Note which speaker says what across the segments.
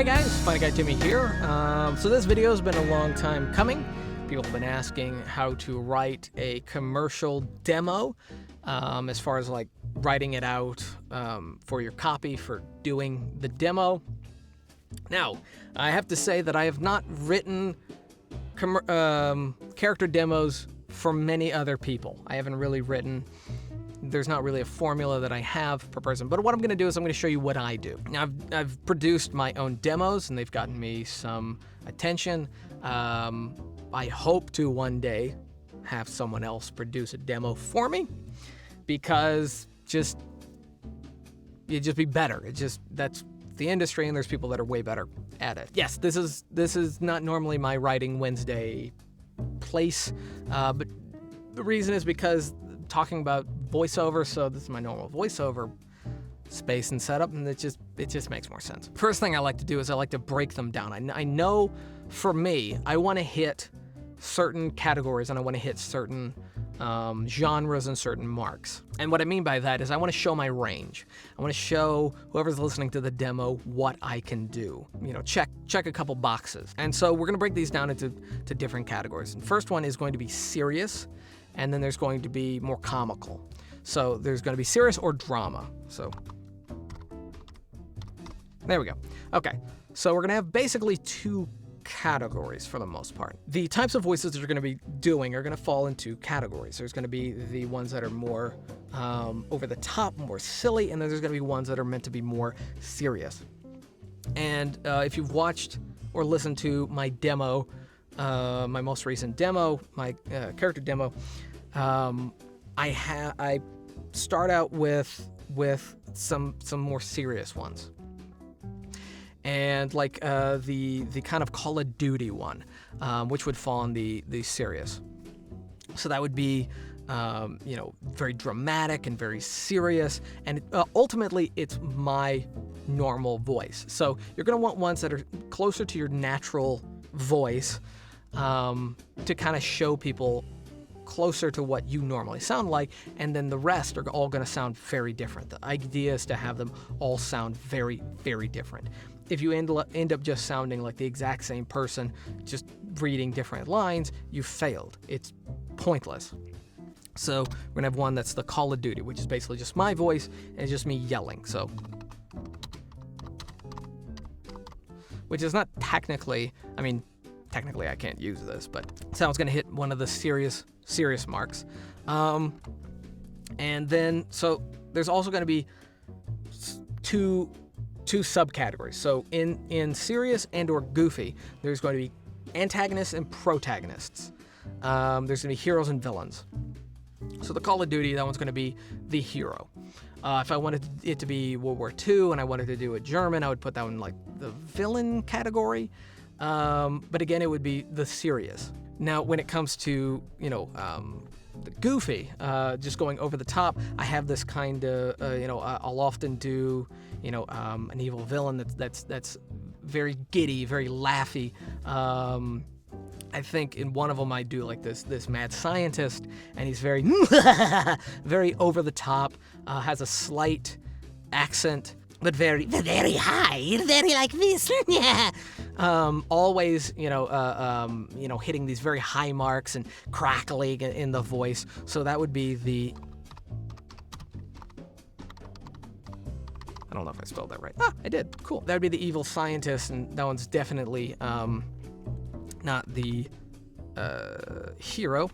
Speaker 1: Hey guys, FunnyGuyTimmy here. So this video has been a long time coming. People have been asking how to write a commercial demo, as far as like writing it out for your copy for doing the demo. Now, I have to say that I have not written character demos for many other people. I haven't really written. There's not really a formula that I have per person, but what I'm going to do is I'm going to show you what I do. Now, I've produced my own demos, and they've gotten me some attention. I hope to one day have someone else produce a demo for me, because you'd just be better. That's the industry, and there's people that are way better at it. Yes, this is not normally my Writing Wednesday place, but the reason is because talking about voiceover, so this is my normal voiceover space and setup, and it just makes more sense. First thing I like to do is I like to break them down. I know for me, I want to hit certain categories and I want to hit certain genres and certain marks. And what I mean by that is I want to show my range. I want to show whoever's listening to the demo what I can do. You know, check a couple boxes. And so we're going to break these down into different categories. And first one is going to be serious, and then there's going to be more comical. So there's going to be serious or drama. So there we go. Okay, so we're going to have basically two categories for the most part. The types of voices that you're going to be doing are going to fall into categories. There's going to be the ones that are more over the top, more silly, and then there's going to be ones that are meant to be more serious. And if you've watched or listened to my demo, my most recent demo, my character demo, I start out with some more serious ones. And like the kind of Call of Duty one, which would fall in the serious. So that would be, very dramatic and very serious. And ultimately, it's my normal voice. So you're going to want ones that are closer to your natural voice, to kind of show people closer to what you normally sound like, and then the rest are all going to sound very different. The idea is to have them all sound very, very different. If you end up just sounding like the exact same person, just reading different lines, you failed. It's pointless. So we're going to have one that's the Call of Duty, which is basically just my voice and just me yelling. So, which is not technically I can't use this, but sound's going to hit one of the serious marks. And then, so there's also going to be two subcategories. So in serious and or goofy, there's going to be antagonists and protagonists. There's going to be heroes and villains. So the Call of Duty, that one's going to be the hero. If I wanted it to be World War II and I wanted to do a German, I would put that one in like the villain category. But again, it would be the serious. Now, when it comes to, the goofy, just going over the top, I have this kind of, I'll often do, an evil villain that's very giddy, very laughy. I think in one of them I do like this mad scientist, and he's very, very over the top, has a slight accent, but very high, very like this. Always, hitting these very high marks and crackling in the voice. So that would be the, I don't know if I spelled that right. Ah, I did. Cool. That would be the evil scientist, and that one's definitely not the hero.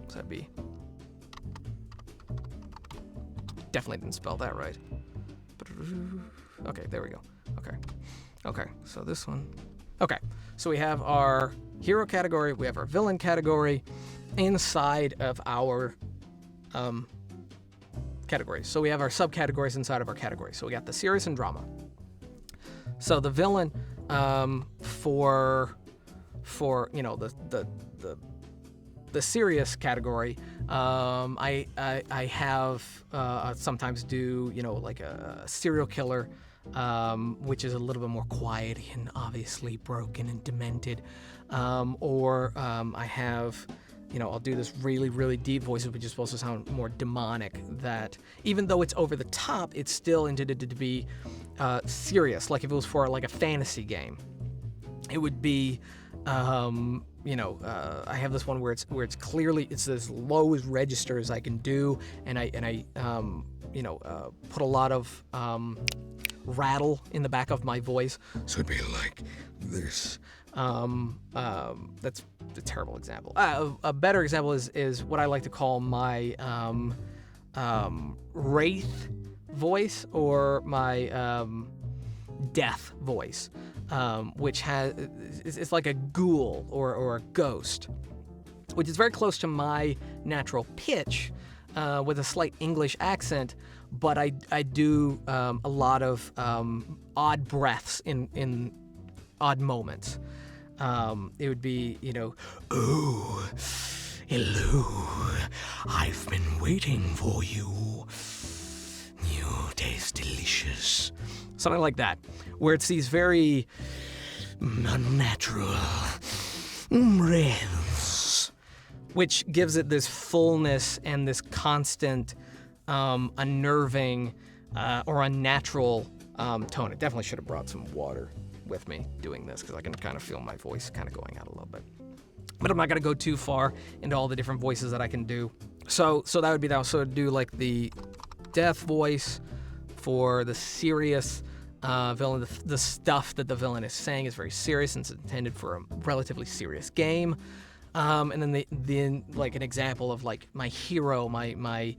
Speaker 1: So that'd be, definitely didn't spell that right. Okay, there we go. Okay, so this one. Okay, so we have our hero category, we have our villain category inside of our categories. So we have our subcategories inside of our categories. So we got the serious and drama. So the villain, for the serious category, I have sometimes do like a serial killer, which is a little bit more quiet and obviously broken and demented, or I have I'll do this really, really deep voice, which is supposed to sound more demonic, that even though it's over the top, it's still intended to be serious, like if it was for like a fantasy game, it would be, I have this one where it's clearly it's as low as register as I can do, and I put a lot of rattle in the back of my voice, so it'd be like this. That's a terrible example. A better example is what I like to call my wraith voice, or my death voice, which it's like a ghoul or a ghost, which is very close to my natural pitch, with a slight English accent, but I do a lot of odd breaths in odd moments. It would be, oh, hello, I've been waiting for you. You taste delicious. Something like that, where it's these very unnatural breaths, which gives it this fullness and this constant unnerving or unnatural tone. It definitely should have brought some water with me doing this, because I can kind of feel my voice kind of going out a little bit. But I'm not going to go too far into all the different voices that I can do. So that would be that. So I'd do like the death voice for the serious villain. The stuff that the villain is saying is very serious, and it's intended for a relatively serious game. And then like an example of like my hero, my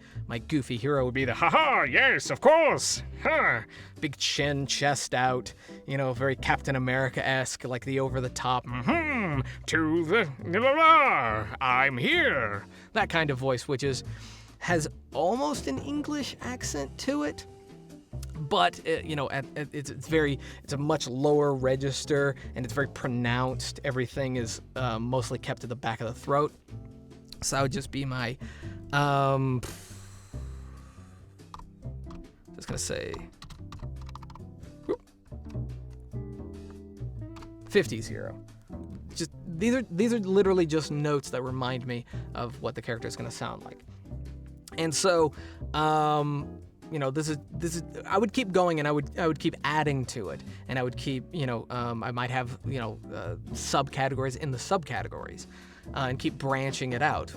Speaker 1: goofy hero would be the haha, yes, of course, huh, big chin, chest out, very Captain America-esque, like the over the top, to the I'm here, that kind of voice, which has almost an English accent to it. But it's a much lower register, and it's very pronounced. Everything is mostly kept to the back of the throat. So that would just be my just gonna say 50s hero. Just these are literally just notes that remind me of what the character is gonna sound like. And so this is I would keep going, and I would keep adding to it, and I would keep I might have subcategories in the subcategories, and keep branching it out,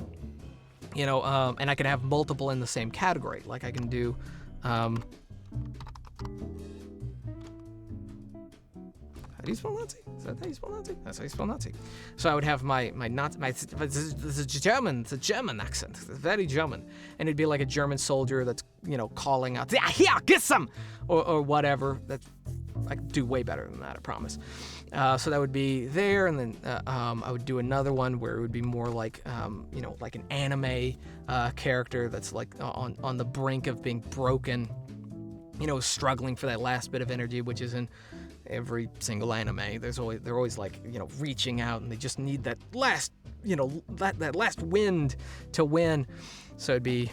Speaker 1: and I can have multiple in the same category. Like I can do how do you spell Nazi? Is that how you spell Nazi? That's how you spell Nazi. So I would have my this is German. It's a German accent. It's very German, and it'd be like a German soldier that's calling out, yeah, here, get some, or whatever. That I could do way better than that, I promise. So that would be there, and then I would do another one where it would be more like like an anime character that's like on the brink of being broken, struggling for that last bit of energy, which is in every single anime. They're always like reaching out, and they just need that last that last wind to win. So it'd be,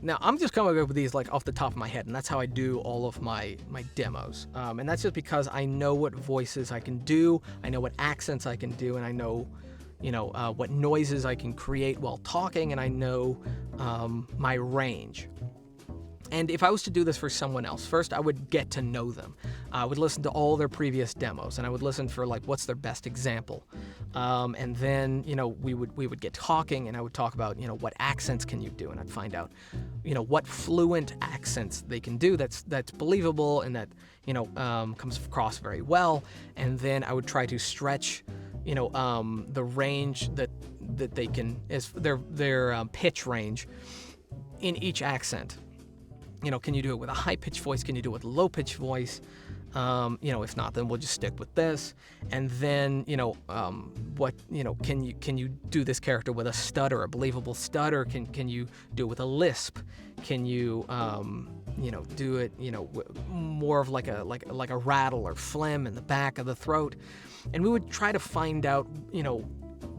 Speaker 1: now I'm just coming up with these like off the top of my head, and that's how I do all of my demos, and that's just because I know what voices I can do, I know what accents I can do, and I know what noises I can create while talking, and I know my range. And if I was to do this for someone else, first I would get to know them. I would listen to all their previous demos, and I would listen for like what's their best example. And then we would get talking, and I would talk about what accents can you do, and I'd find out what fluent accents they can do that's believable and that comes across very well. And then I would try to stretch the range that they can, is their pitch range in each accent. Can you do it with a high-pitched voice? Can you do it with a low-pitched voice? If not, then we'll just stick with this. And then, can you do this character with a stutter, a believable stutter? Can you do it with a lisp? Can you, do it, more of like a rattle or phlegm in the back of the throat? And we would try to find out,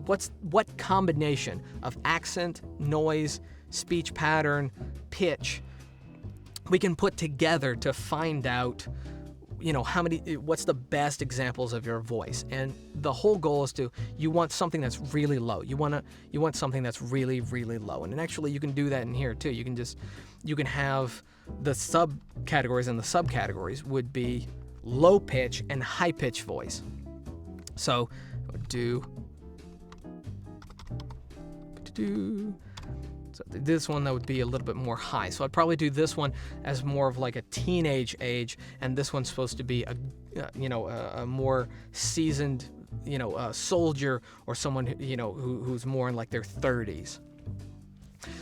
Speaker 1: what combination of accent, noise, speech pattern, pitch we can put together to find out, what's the best examples of your voice? And the whole goal is you want something that's really low. You want something that's really, really low. And actually you can do that in here too. You can have the subcategories, and the subcategories would be low pitch and high pitch voice. So I would do so this one, that would be a little bit more high. So I'd probably do this one as more of like a teenage age, and this one's supposed to be a more seasoned, soldier, or someone who's more in like their 30s.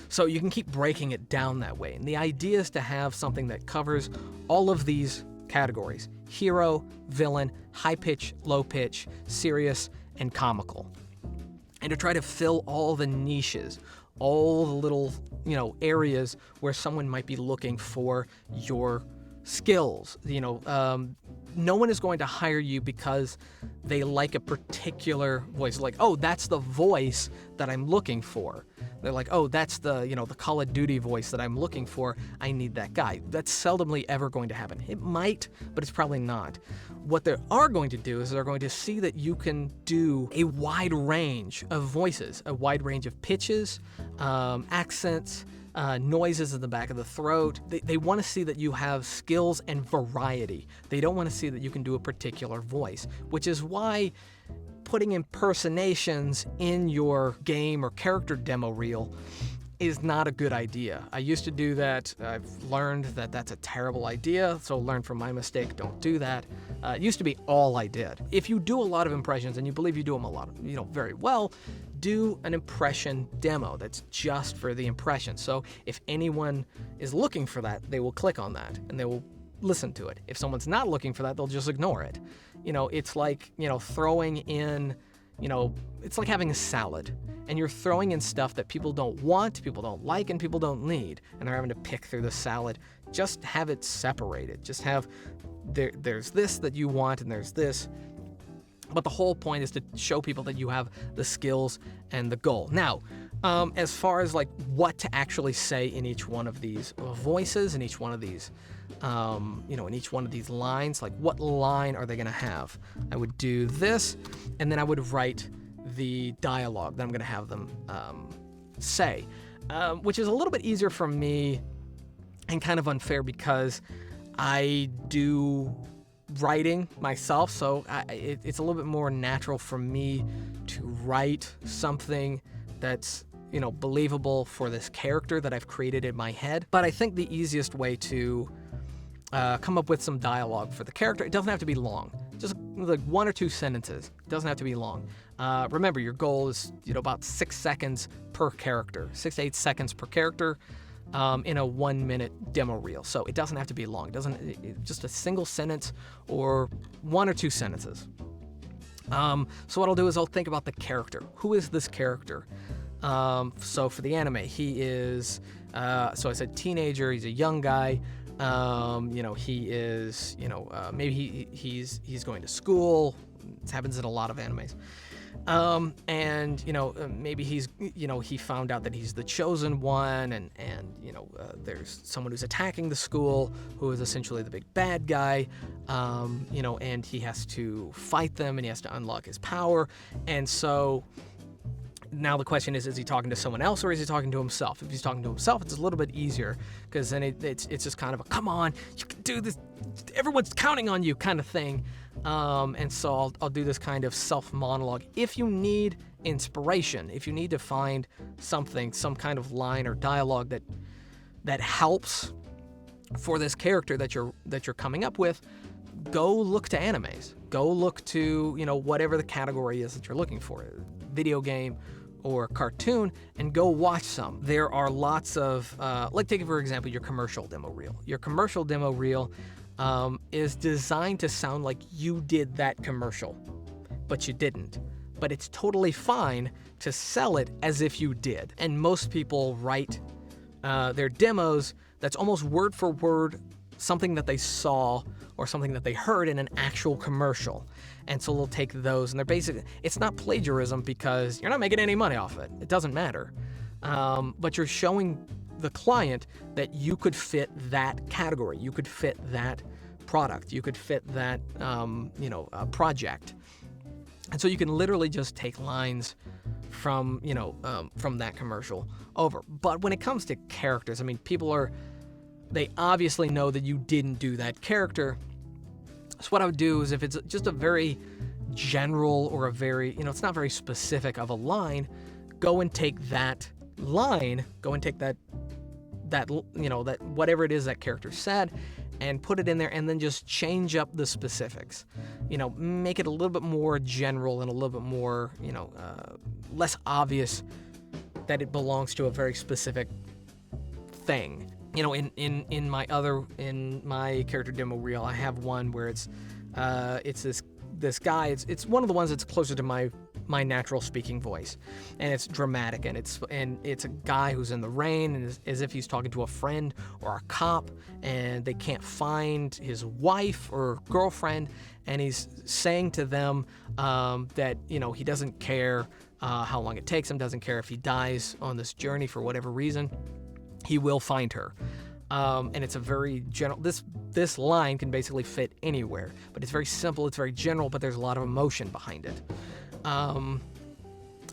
Speaker 1: So you can keep breaking it down that way. And the idea is to have something that covers all of these categories: hero, villain, high pitch, low pitch, serious, and comical. And to try to fill all the niches, all the little, areas where someone might be looking for your skills. No one is going to hire you because they like a particular voice. Like, oh, that's the voice that I'm looking for. They're like, oh, that's the Call of Duty voice that I'm looking for. I need that guy. That's seldomly ever going to happen. It might, but it's probably not. What they are going to do is they're going to see that you can do a wide range of voices, a wide range of pitches, accents, noises in the back of the throat. They want to see that you have skills and variety. They don't want to see that you can do a particular voice, which is why putting impersonations in your game or character demo reel is not a good idea. I used to do that. I've learned that that's a terrible idea, so learn from my mistake. Don't do that. It used to be all I did. If you do a lot of impressions and you believe you do them a lot, very well, do an impression demo that's just for the impression. So if anyone is looking for that, they will click on that and they will listen to it. If someone's not looking for that, they'll just ignore it. It's like, throwing in, it's like having a salad, and you're throwing in stuff that people don't want, people don't like, and people don't need, and they're having to pick through the salad. Just have it separated. Just have, there's this that you want, and there's this. But the whole point is to show people that you have the skills and the goal. Now, as far as like what to actually say in each one of these voices, in each one of these, in each one of these lines, like what line are they going to have? I would do this, and then I would write the dialogue that I'm going to have them say, which is a little bit easier for me and kind of unfair because I do writing myself, so it's a little bit more natural for me to write something that's believable for this character that I've created in my head. But I think the easiest way to come up with some dialogue for the character, it doesn't have to be long, just like 1 or 2 sentences. It doesn't have to be long. Remember, your goal is about 6 seconds per character, 6 to 8 seconds per character. In a 1-minute demo reel. So it doesn't have to be long. Just a single sentence or 1 or 2 sentences. So what I'll do is I'll think about the character. Who is this character? So for the anime, he is, so I said teenager, he's a young guy. He is, maybe he's going to school. It happens in a lot of animes. Maybe he's, he found out that he's the chosen one, and there's someone who's attacking the school who is essentially the big bad guy, and he has to fight them, and he has to unlock his power. And so now the question is he talking to someone else or is he talking to himself? If he's talking to himself, it's a little bit easier because then it's just kind of a, come on, you can do this, everyone's counting on you kind of thing. And so I'll do this kind of self-monologue. If you need inspiration, if you need to find something, some kind of line or dialogue that helps for this character that you're coming up with, go look to animes. Go look to, whatever the category is that you're looking for, video game or cartoon, and go watch some. There are lots of, take for example, your commercial demo reel. Your commercial demo reel is designed to sound like you did that commercial, but you didn't. But it's totally fine to sell it as if you did. And most people write their demos that's almost word for word something that they saw or something that they heard in an actual commercial. And so they'll take those, and they're basically, it's not plagiarism because you're not making any money off it. It doesn't matter. But you're showing the client that you could fit that category. You could fit that product. You could fit that, project. And so you can literally just take lines from that commercial over. But when it comes to characters, I mean, they obviously know that you didn't do that character. So what I would do is if it's just a very general or a very, it's not very specific of a line, go and take that line, that whatever it is that character said, and put it in there, and then just change up the specifics. Make it a little bit more general and a little bit more, less obvious that it belongs to a very specific thing. In my character demo reel, I have one where it's this guy. It's one of the ones that's closer to my natural speaking voice, and it's dramatic, and it's a guy who's in the rain, and as if he's talking to a friend or a cop, and they can't find his wife or girlfriend, and he's saying to them that he doesn't care how long it takes him, doesn't care if he dies on this journey for whatever reason, he will find her. And it's a very general, this line can basically fit anywhere, but it's very simple, it's very general, but there's a lot of emotion behind it.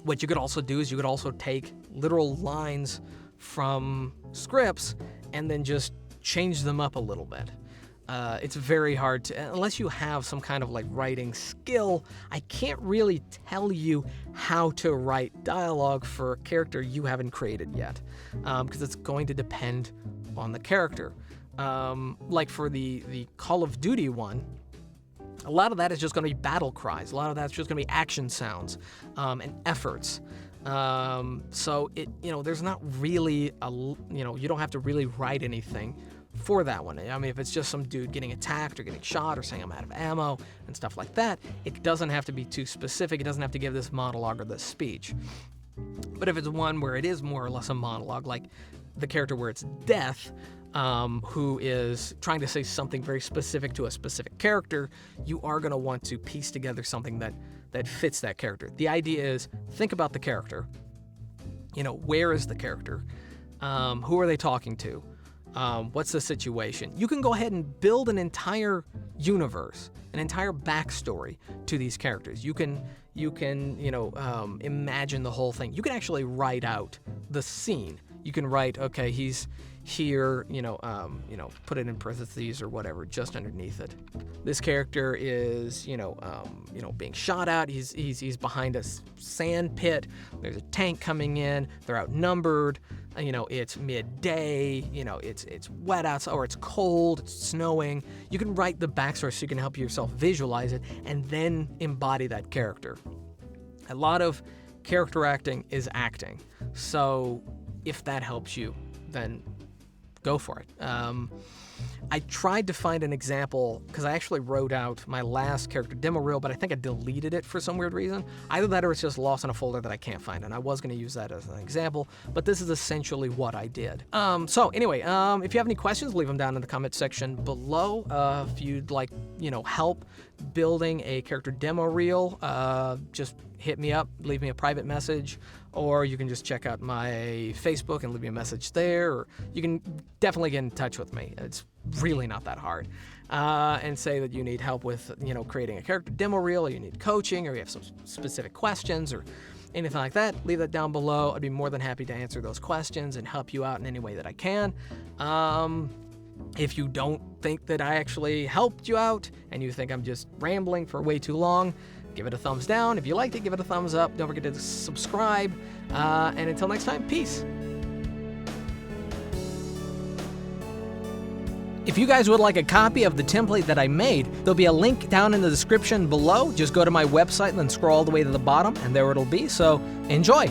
Speaker 1: What you could also do is you could also take literal lines from scripts and then just change them up a little bit. It's very hard to, unless you have some kind of writing skill, I can't really tell you how to write dialogue for a character you haven't created yet, because it's going to depend on the character. Like for the Call of Duty one, a lot of that is just going to be battle cries. A lot of that's just going to be action sounds and efforts. So there's not really you don't have to really write anything for that one. I mean, if it's just some dude getting attacked or getting shot or saying I'm out of ammo and stuff like that, it doesn't have to be too specific. It doesn't have to give this monologue or this speech. But if it's one where it is more or less a monologue, like the character where it's Death, who is trying to say something very specific to a specific character, you are going to want to piece together something that fits that character. The idea is, think about the character. Where is the character? Who are they talking to? What's the situation? You can go ahead and build an entire universe, an entire backstory to these characters. You can imagine the whole thing. You can actually write out the scene. You can write, okay, he's here, put it in parentheses or whatever, just underneath it. This character is, being shot at. He's behind a sand pit. There's a tank coming in. They're outnumbered. It's midday. It's wet outside, or it's cold. It's snowing. You can write the backstory so you can help yourself visualize it and then embody that character. A lot of character acting is acting. So if that helps you, then go for it. I tried to find an example because I actually wrote out my last character demo reel, but I think I deleted it for some weird reason. Either that or it's just lost in a folder that I can't find, and I was going to use that as an example, but this is essentially what I did. So anyway, if you have any questions, leave them down in the comment section below. If you'd like, help building a character demo reel, just hit me up, leave me a private message, or you can just check out my Facebook and leave me a message there, or you can definitely get in touch with me. It's really not that hard. And say that you need help with, creating a character demo reel, or you need coaching, or you have some specific questions, or anything like that. Leave that down below. I'd be more than happy to answer those questions and help you out in any way that I can. If you don't think that I actually helped you out, and you think I'm just rambling for way too long, give it a thumbs down. If you liked it, give it a thumbs up. Don't forget to subscribe. And until next time, peace. If you guys would like a copy of the template that I made, there'll be a link down in the description below. Just go to my website and then scroll all the way to the bottom, and there it'll be. So enjoy.